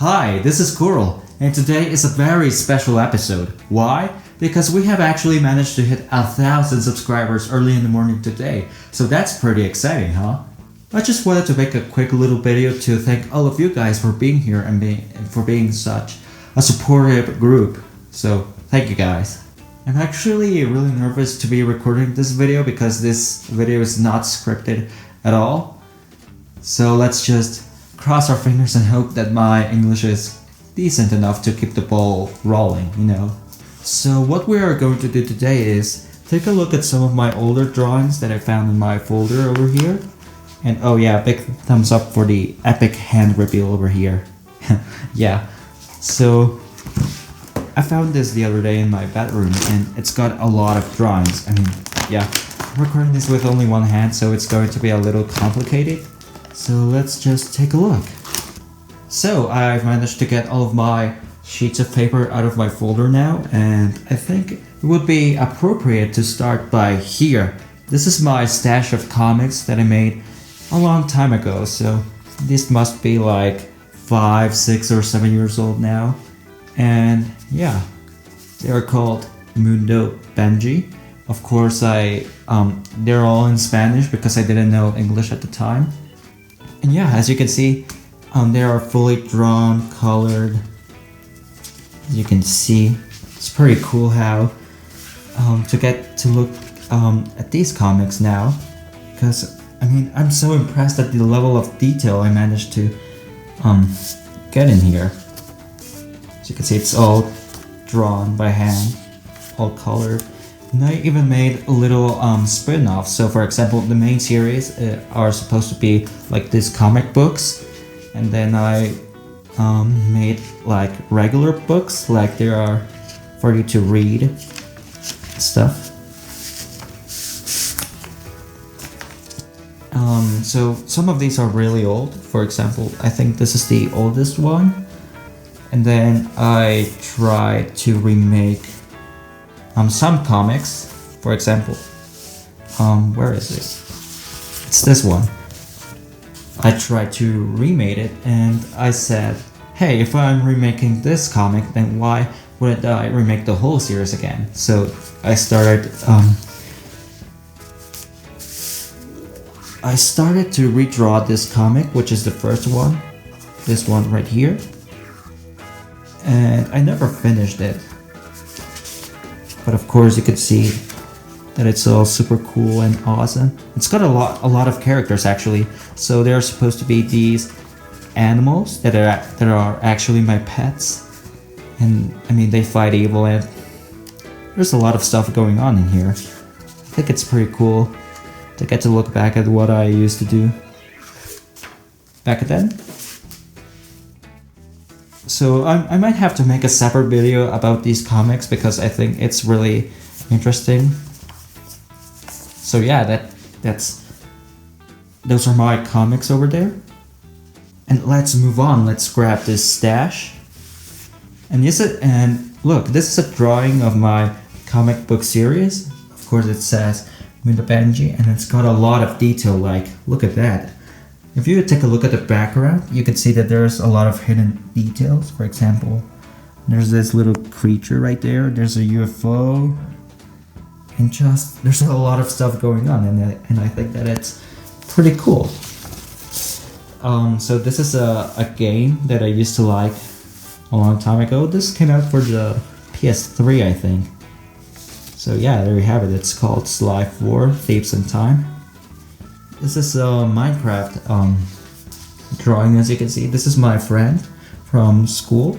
Hi, this is Koral, and today is a very special episode. Why? Because we have actually managed to hit 1,000 subscribers early in the morning today, so that's pretty exciting, huh? I just wanted to make a quick little video to thank all of you guys for being here and for being such a supportive group. So, thank you guys. I'm actually really nervous to be recording this video because this video is not scripted at all. So let's just cross our fingers and hope that my English is decent enough to keep the ball rolling, you know. So what we are going to do today is take a look at some of my older drawings that I found in my folder over here. And oh yeah, big thumbs up for the epic hand reveal over here. Yeah, so I found this the other day in my bedroom and it's got a lot of drawings. I mean, yeah, I'm recording this with only one hand, so it's going to be a little complicated. So let's just take a look. So I've managed to get all of my sheets of paper out of my folder now, and I think it would be appropriate to start by here. This is my stash of comics that I made a long time ago, so this must be like 5, 6 or 7 years old now. And yeah, they're called Mundo Benji. Of course, they're all in Spanish because I didn't know English at the time. And yeah, as you can see, they are fully drawn, colored. As you can see, it's pretty cool how to get to look at these comics now, because I mean, I'm so impressed at the level of detail I managed to get in here. As you can see, it's all drawn by hand, all colored. And I even made a little spin-off. So for example, the main series are supposed to be like these comic books, and then I made like regular books, like there are for you to read stuff. So some of these are really old. For example, I think this is the oldest one. And then I tried to remake some comics. For example, where is it? It's this one. I tried to remake it, and I said, hey, if I'm remaking this comic, then why wouldn't I remake the whole series again? So I started to redraw this comic, which is the first one, this one right here, and I never finished it. But of course you can see that it's all super cool and awesome. It's got a lot of characters actually. So they're supposed to be these animals that are actually my pets. And I mean, they fight evil, and there's a lot of stuff going on in here. I think it's pretty cool to get to look back at what I used to do back then. So I might have to make a separate video about these comics because I think it's really interesting. So yeah, those are my comics over there. And let's move on. Let's grab this stash. And look, this is a drawing of my comic book series. Of course, it says Mundo Benji, and it's got a lot of detail. Like, look at that. If you take a look at the background, you can see that there's a lot of hidden details. For example, there's this little creature right there. There's a UFO. And there's a lot of stuff going on, and I think that it's pretty cool. So this is a game that I used to like a long time ago. This came out for the PS3, I think. So yeah, there you have it. It's called Sly 4 Thieves in Time. This is a Minecraft drawing, as you can see. This is my friend from school,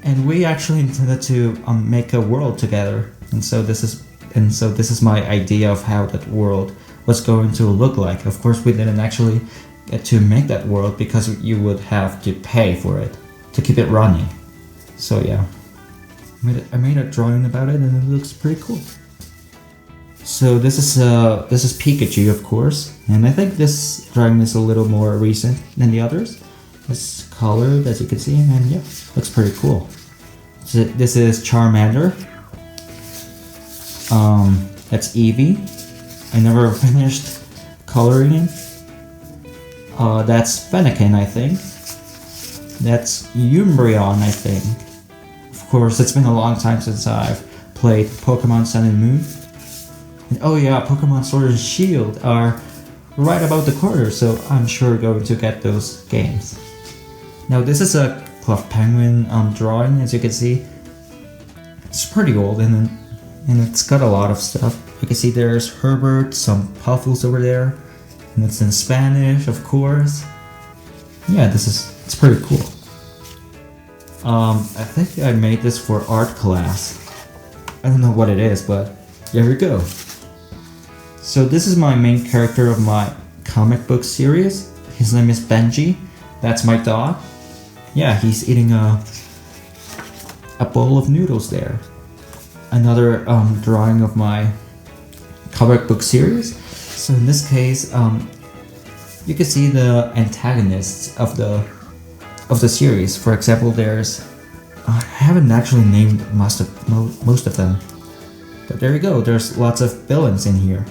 and we actually intended to make a world together. And so this is my idea of how that world was going to look like. Of course, we didn't actually get to make that world because you would have to pay for it to keep it running. So yeah, I made a drawing about it, and it looks pretty cool. So this is Pikachu, of course, and I think this drawing is a little more recent than the others. It's colored, as you can see, and yeah, looks pretty cool. So this is Charmander. That's Eevee. I never finished coloring it. That's Fennekin, I think. That's Umbreon, I think. Of course, it's been a long time since I've played Pokemon Sun and Moon. And oh yeah, Pokemon Sword and Shield are right about the corner, so I'm sure going to get those games. Now this is a Cloth Penguin drawing, as you can see. It's pretty old and it's got a lot of stuff. You can see there's Herbert, some Puffles over there, and it's in Spanish, of course. Yeah, it's pretty cool. I think I made this for art class. I don't know what it is, but there we go. So this is my main character of my comic book series. His name is Benji. That's my dog. Yeah, he's eating a bowl of noodles there. Another drawing of my comic book series. So in this case, you can see the antagonists of the series. For example, there's I haven't actually named most of them, but there you go. There's lots of villains in here.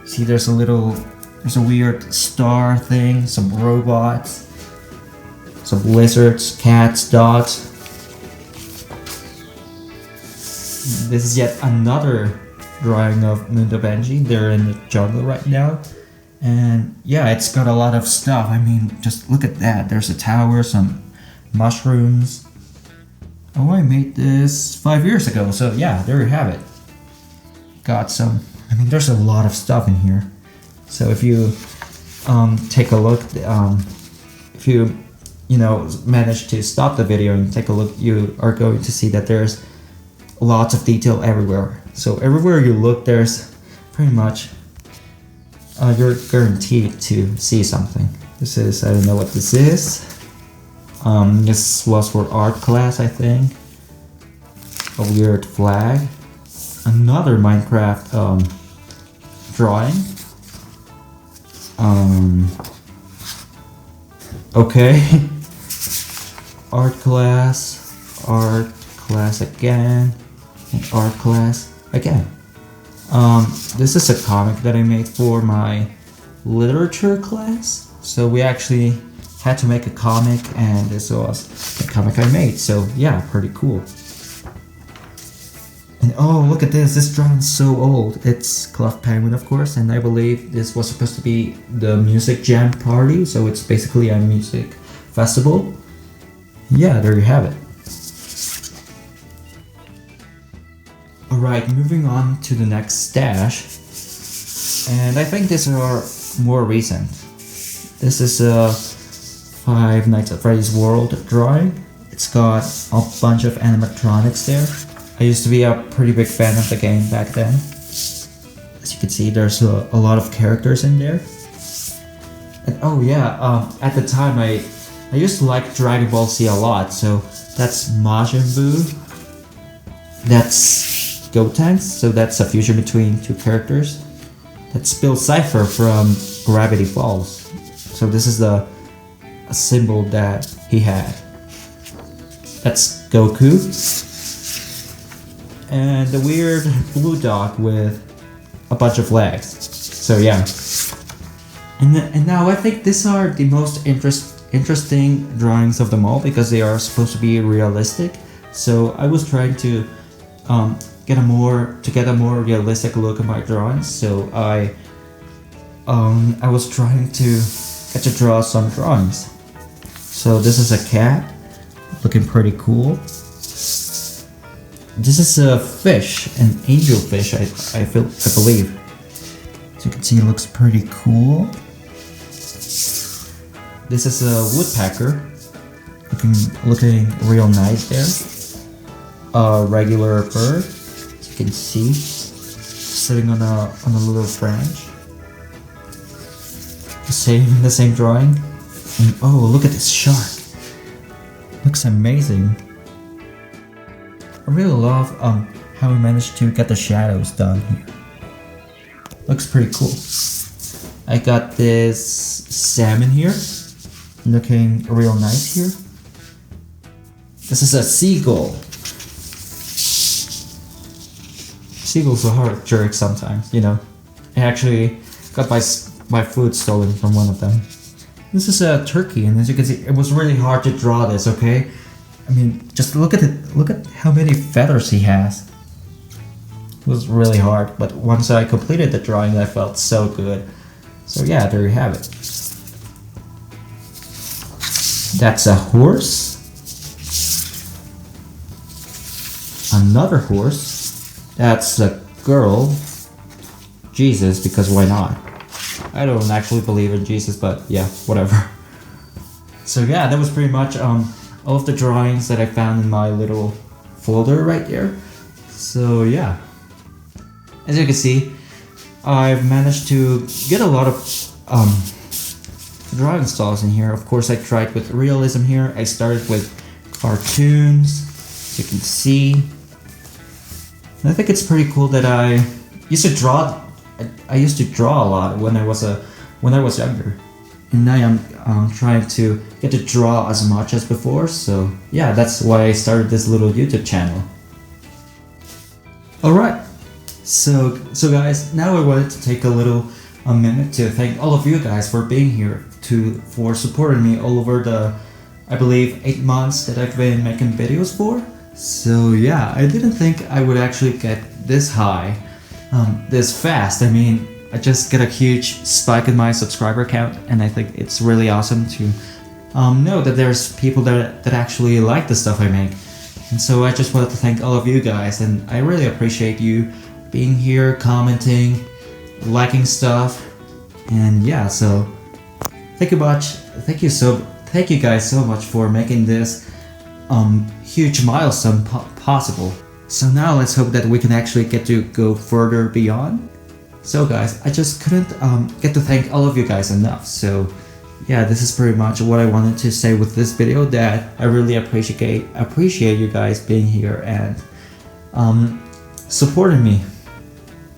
See, there's a weird star thing, some robots, some lizards, cats, dogs. This is yet another drawing of Mundo Benji. They're in the jungle right now. And yeah, it's got a lot of stuff. I mean, just look at that. There's a tower, some mushrooms. Oh, I made this 5 years ago. So yeah, there you have it. Got some, I mean, there's a lot of stuff in here. So if you take a look, if you manage to stop the video and take a look, you are going to see that there's lots of detail everywhere. So everywhere you look, there's pretty much you're guaranteed to see something. This is, I don't know what this is. This was for art class, I think. A weird flag. Another Minecraft drawing. Okay. Art class again, and art class again. This is a comic that I made for my literature class. So we actually had to make a comic, and this was the comic I made. So yeah, pretty cool. And oh, look at this. This drawing's so old. It's Cloth Penguin, of course, and I believe this was supposed to be the music jam party. So it's basically a music festival. Yeah, there you have it. Alright, moving on to the next stash. And I think these are more recent. This is a Five Nights at Freddys World drawing. It's got a bunch of animatronics there. I used to be a pretty big fan of the game back then. As you can see, there's a lot of characters in there. And oh yeah, at the time I used to like Dragon Ball Z a lot, so that's Majin Buu. That's Gotenks, so that's a fusion between two characters. That's Bill Cipher from Gravity Falls. So this is a symbol that he had. That's Goku. And the weird blue dog with a bunch of legs. So yeah. And now I think these are the most interesting drawings of them all because they are supposed to be realistic. So I was trying to get a more realistic look at my drawings. So I was trying to get to draw some drawings. So this is a cat, looking pretty cool. This is a fish, an angelfish, I believe. So you can see it looks pretty cool. This is a woodpecker, looking real nice there. A regular bird, as you can see, sitting on a little branch. The same drawing. And oh, look at this shark. Looks amazing. I really love how we managed to get the shadows done here. Looks pretty cool. I got this salmon here, looking real nice here. This is a seagull. Seagulls are hard jerks sometimes, you know. I actually got my food stolen from one of them. This is a turkey, and as you can see, it was really hard to draw this. Okay, I mean, just look at it. Look at how many feathers he has. It was really hard, but once I completed the drawing, I felt so good. So yeah, there you have it. That's a horse. Another horse. That's a girl. Jesus, because why not? I don't actually believe in Jesus, but yeah, whatever. So yeah, that was pretty much all of the drawings that I found in my little folder right there. So yeah, as you can see, I've managed to get a lot of drawing styles in here. Of course, I tried with realism here. I started with cartoons, as you can see. And I think it's pretty cool that I used to draw. I used to draw a lot when I was younger, and now I'm trying to get to draw as much as before. So yeah, that's why I started this little YouTube channel. All right, so guys, now I wanted to take a minute to thank all of you guys for being here, for supporting me all over the, I believe, 8 months that I've been making videos for. So yeah, I didn't think I would actually get this high, this fast. I mean, I just got a huge spike in my subscriber count, and I think it's really awesome to know that there's people that actually like the stuff I make. And so I just wanted to thank all of you guys, and I really appreciate you being here, commenting, liking stuff, and yeah. So thank you much. Thank you guys so much for making this huge milestone possible. So now let's hope that we can actually get to go further beyond. So guys, I just couldn't get to thank all of you guys enough. So yeah, this is pretty much what I wanted to say with this video, that I really appreciate you guys being here and supporting me.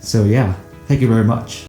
So yeah, thank you very much.